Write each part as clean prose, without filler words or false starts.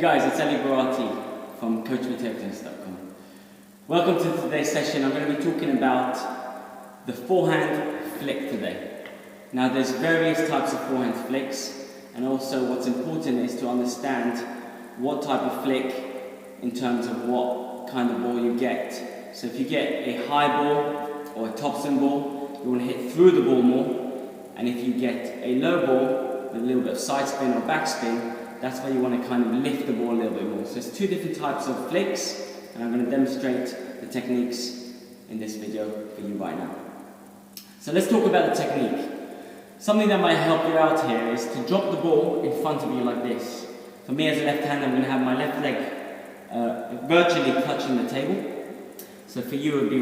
guys, it's eBaTT from CoachMaterialTennis.com. Welcome to today's session. I'm going to be talking about the forehand flick today. Now there's various types of forehand flicks, and also what's important is to understand what type of flick in terms of what kind of ball you get. So if you get a high ball or a topspin ball, you want to hit through the ball more, and if you get a low ball with a little bit of side spin or backspin, that's where you want to kind of lift the ball a little bit more. So there's two different types of flicks, and I'm going to demonstrate the techniques in this video for you right now. So let's talk about the technique. Something that might help you out here is to drop the ball in front of you like this. For me as a left hand, I'm going to have my left leg virtually touching the table. So for you, it would be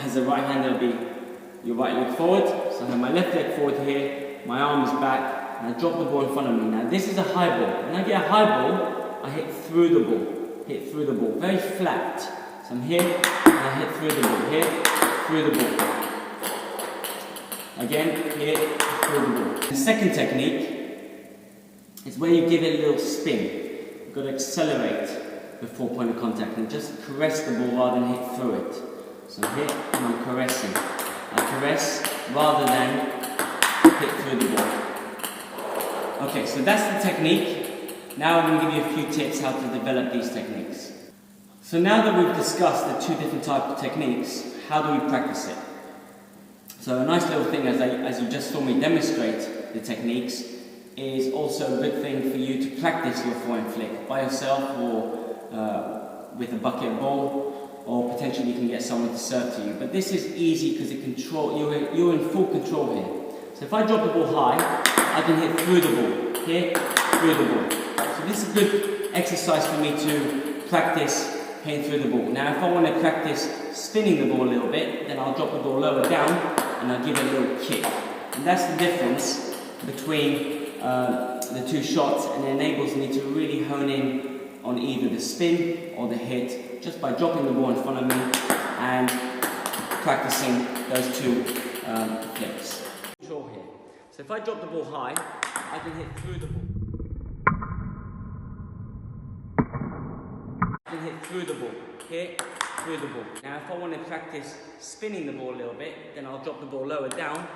as a right hander, it would be your right leg forward. So I have my left leg forward here, my arm is back, and I drop the ball in front of me. Now this is a high ball. When I get a high ball, I hit through the ball, very flat. So I'm here, and I hit through the ball, here, through the ball. Again, here, through the ball. The second technique is where you give it a little spin. You've got to accelerate before point of contact and just caress the ball rather than hit through it. So I'm here, and I'm caressing. I caress rather than hit through the ball. Okay, so that's the technique. Now I'm going to give you a few tips how to develop these techniques. So now that we've discussed the two different types of techniques, how do we practice it? So a nice little thing, as you just saw me demonstrate the techniques, is also a good thing for you to practice your forehand flick by yourself or with a bucket ball, or potentially you can get someone to serve to you. But this is easy because you're in full control here. So if I drop the ball high, I can hit through the ball, here, through the ball. So this is a good exercise for me to practice hitting through the ball. Now if I want to practice spinning the ball a little bit, then I'll drop the ball lower down and I'll give it a little kick. And that's the difference between the two shots, and it enables me to really hone in on either the spin or the hit just by dropping the ball in front of me and practicing those two flicks. Control here. So if I drop the ball high, I can hit through the ball. I can hit through the ball, here, through the ball. Now if I want to practice spinning the ball a little bit, then I'll drop the ball lower down.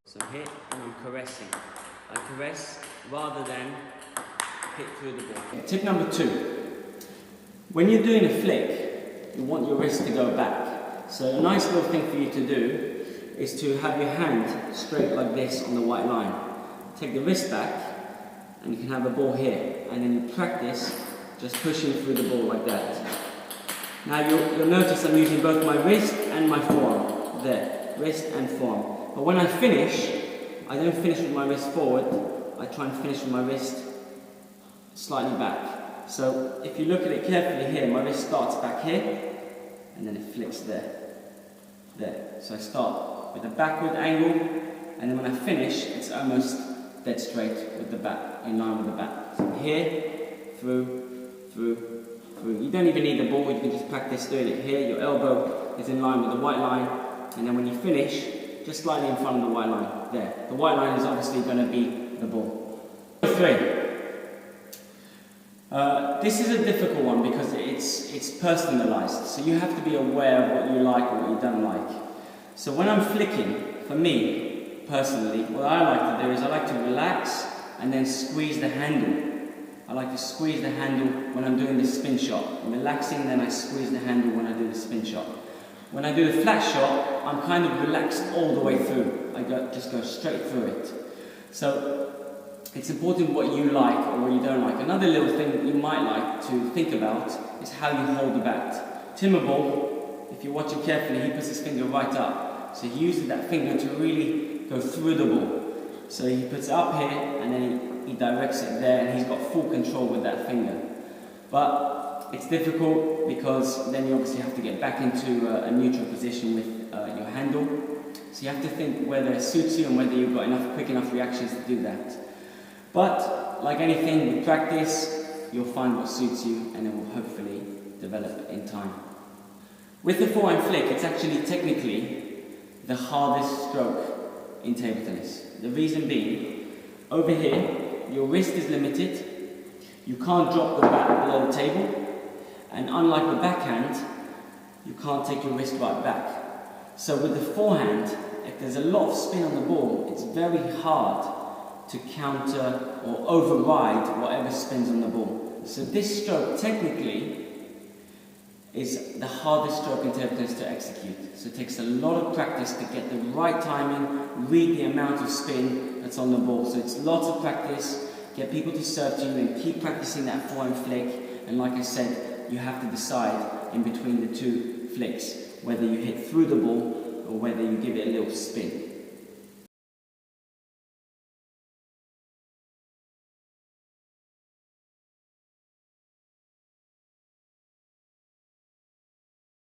So here, and I'm caressing. I caress rather than hit through the ball. Tip number 2. When you're doing a flick, you want your wrist to go back. So a nice little thing for you to do is to have your hand straight like this on the white line. Take the wrist back, and you can have a ball here, and then you practice just pushing through the ball like that. Now you'll notice I'm using both my wrist and my forearm there, wrist and forearm. But when I finish, I don't finish with my wrist forward, I try and finish with my wrist slightly back. So if you look at it carefully here, my wrist starts back here, and then it flicks there. So I start with a backward angle, and then when I finish, it's almost dead straight with the back, in line with the back. So here, through. You don't even need the ball, you can just practice doing it here. Your elbow is in line with the white line, and then when you finish, just slightly in front of the white line, there. The white line is obviously going to be the ball. 3. This is a difficult one because it's personalized, so you have to be aware of what you like or what you don't like. So when I'm flicking, for me, personally, what I like to do is I like to relax and then squeeze the handle. I like to squeeze the handle when I'm doing the spin shot. I'm relaxing, then I squeeze the handle when I do the spin shot. When I do the flat shot, I'm kind of relaxed all the way through. I just go straight through it. So it's important what you like or what you don't like. Another little thing that you might like to think about is how you hold the bat. Timur, if you're watching carefully, he puts his finger right up. So he uses that finger to really go through the ball. So he puts it up here and then he directs it there, and he's got full control with that finger. But it's difficult because then you obviously have to get back into a neutral position with your handle. So you have to think whether it suits you and whether you've got quick enough reactions to do that. But like anything, with practice, you'll find what suits you, and it will hopefully develop in time. With the forehand flick, it's actually technically the hardest stroke in table tennis. The reason being, over here, your wrist is limited, you can't drop the bat below the table, and unlike the backhand, you can't take your wrist right back. So with the forehand, if there's a lot of spin on the ball, it's very hard to counter or override whatever spins on the ball. So this stroke technically is the hardest stroke in table tennis to execute. So it takes a lot of practice to get the right timing, read the amount of spin that's on the ball. So it's lots of practice, get people to serve to you and keep practicing that forehand flick. And like I said, you have to decide in between the two flicks, whether you hit through the ball or whether you give it a little spin.